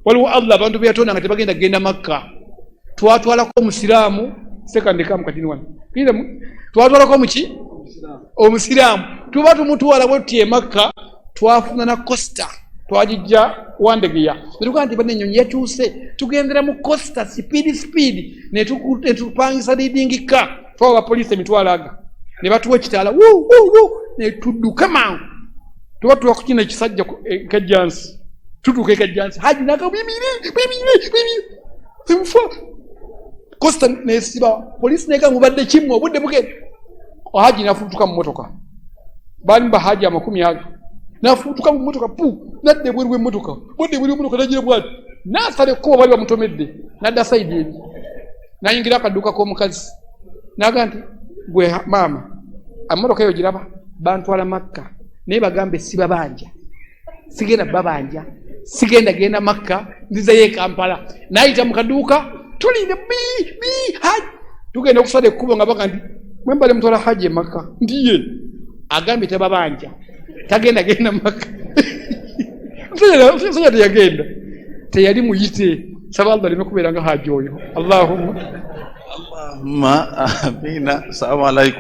waliwo Allah abantu byatonda nga tebagenda genda Makka twatwalako omusiraamu sekandikamu katini wano twatwalako muki omusiraamu tuba tumutwala bwe Makka twafuna na Costa twajijja wandegeya tukuga nti bane nyonyi yakyuse tugendera mu Costa speed ne tupangisa leading car twawa police emitwalaga ne batuwa ekitaala ne tudduka mangu tuba twakukina ekisajja kajjansi tutuuka ekajjansi haji nakabibiri mfa Costa nesiba police nega mubadde kimwe obudde bugenda haji nafutuka mu motoka bali mba haji amakumi ago nafutuka mu motoka pu nadde bwerwe motoka bodde bwerwe motoka najira bwati nasale ko bali bamutomedde nadda side eri nayingira akaduka ko mukazi naganti gwe mama amotoka yo giraba bantwala Makka ne bagambe sibabanja sigenda babanja sigenda genda Makka ndiza ye Kampala nayita mukaduka tulinde bi haji tugenda okusala ekkubo nga baga nti mwembale mutwala haji Makka ndiye agambe tebabanja tagenda genda Makka sija teyagenda teyali muyite sabalda lime kubeera nga haji oyo Allahumma amina. Assalamu alaikum.